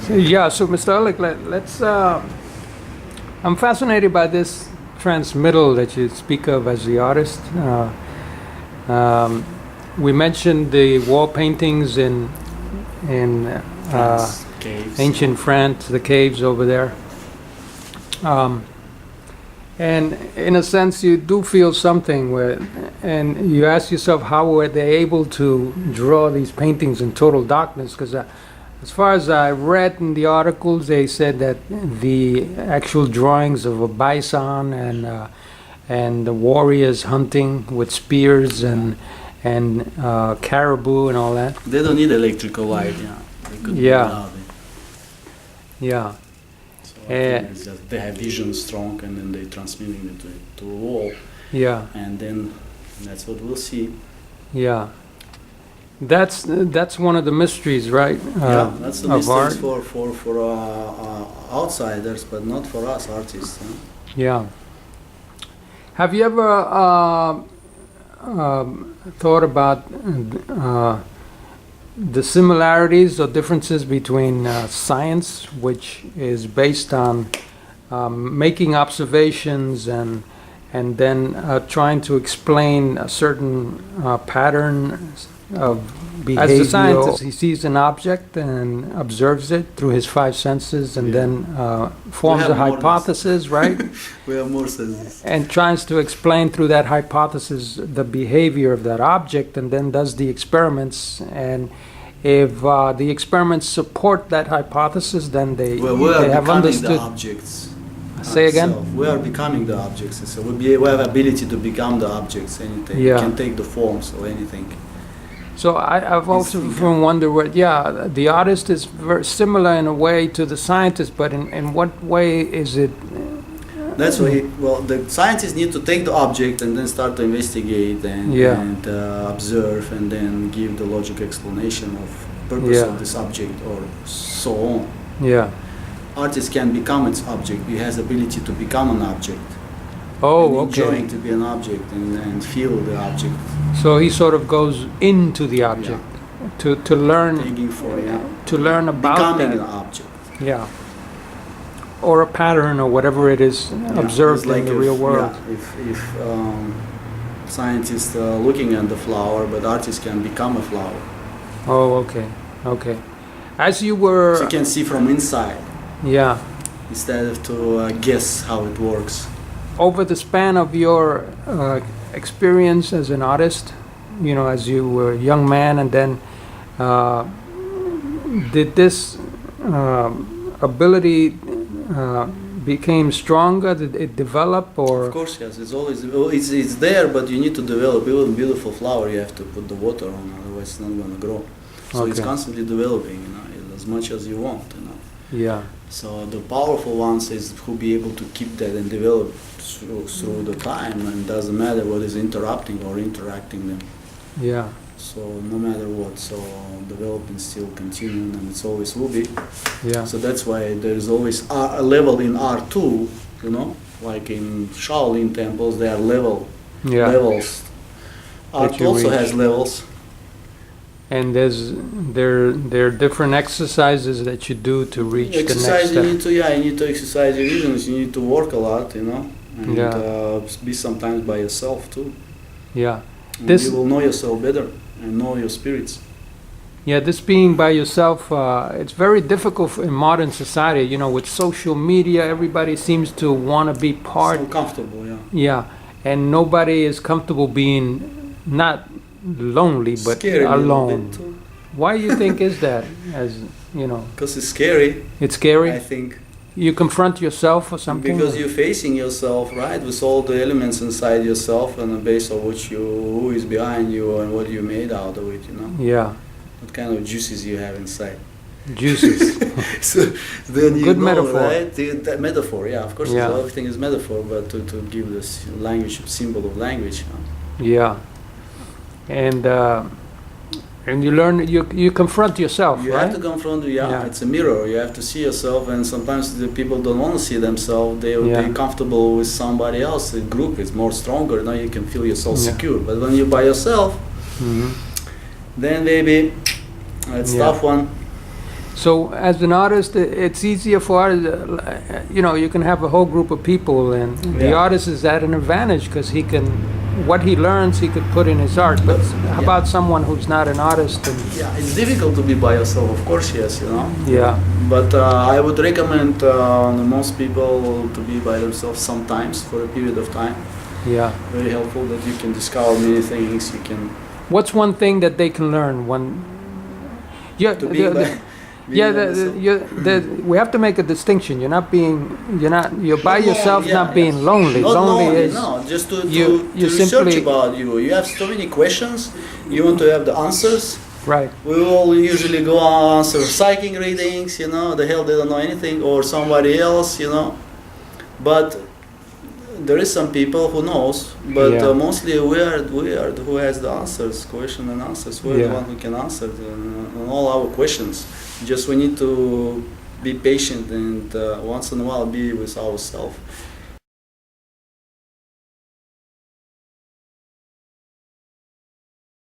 So Mr. Ehrlich, let's. I'm fascinated by this transmittal that you speak of as the artist. We mentioned the wall paintings in ancient France, the caves over there. And in a sense, you do feel something and you ask yourself, how were they able to draw these paintings in total darkness? Because as far as I read in the articles, they said that the actual drawings of a bison and the warriors hunting with spears and caribou and all that. They don't need electrical light, They could Yeah. So I think it's just they have vision strong, and then they're transmitting it to a wall. Yeah. And then that's what we'll see. Yeah. That's one of the mysteries, right? That's the mysteries for outsiders, but not for us artists. Yeah. Have you ever thought about the similarities or differences between science, which is based on making observations and then trying to explain a certain pattern of behavior? As the scientist, he sees an object and observes it through his five senses, and then forms a hypothesis, right? We have more senses. And tries to explain through that hypothesis the behavior of that object, and then does the experiments. And if the experiments support that hypothesis, then they have understood. The objects. Say again? We are becoming the objects. So we have ability to become the objects. Anything. We can take the forms or anything. So I've also wondered, the artist is very similar in a way to the scientist, but in what way is it? That's why, the scientists need to take the object and then start to investigate and observe, and then give the logical explanation of purpose of this object or so on. Yeah. Artist can become its object. He has ability to become an object. Oh, and enjoying to be an object and feel the object. So he sort of goes into the object to learn. To learn about becoming that. an object. Yeah. Or a pattern or whatever it is observed in the real world. If scientists are looking at the flower, but artists can become a flower. Oh, okay. As you were. So you can see from inside. Yeah. Instead of to guess how it works. Over the span of your experience as an artist, as you were a young man, and then did this ability became stronger? Did it develop, or? Of course, yes. It's always it's there, but you need to develop. Even beautiful flower, you have to put the water on, otherwise it's not going to grow. So it's constantly developing, as much as you want, Yeah. So the powerful ones is who be able to keep that and develop through the time, and doesn't matter what is interrupting or interacting them. Yeah. So no matter what, so development still continuing, and it's always will be. Yeah. So that's why there's always a level in art too, like in Shaolin temples, there are levels. Art also has levels. And there are different exercises that you do to reach the next step. You need to exercise your visions. You need to work a lot, and be sometimes by yourself too. Yeah. And you will know yourself better and know your spirits. Yeah, this being by yourself, it's very difficult in modern society. With social media, everybody seems to want to be part. So comfortable, Yeah, and nobody is comfortable being not lonely, but scary alone. Why do you think is that? Because it's scary. It's scary? I think. You confront yourself or something? Because you're facing yourself, right, with all the elements inside yourself, and the base of who is behind you and what you made out of it, Yeah. What kind of juices you have inside. Juices. So then Good metaphor. Right? That metaphor, of course, everything is metaphor, but to give this language, symbol of language. Yeah. And you learn, you confront yourself, you right? have to confront, it's a mirror. You have to see yourself, and sometimes the people don't want to see themselves. They're comfortable with somebody else. The group is more stronger. Now you can feel yourself secure. But when you're by yourself, then maybe it's tough one. So as an artist, it's easier for artists, you know, you can have a whole group of people, and the Yeah. artist is at an advantage because he can, what he learns, he could put in his art. But how about someone who's not an artist? And Yeah, it's difficult to be by yourself, of course, yes, you know. yeah, But I would recommend most people to be by themselves sometimes for a period of time. yeah. Very helpful that you can discover many things. You can What's one thing that they can learn? Yeah, to be by. yeah, we have to make a distinction. You're by yourself, Yeah, not being lonely. Not lonely is no, just to you research simply- about you. You have so many questions. You want to have the answers. right. We all usually go answer psychic readings. You know, the hell they don't know anything, or somebody else. You know, but there is some people who knows. But Yeah. mostly we are who has the answers, question and answers. We're Yeah. the one who can answer on all our questions. Just we need to be patient and once in a while be with ourselves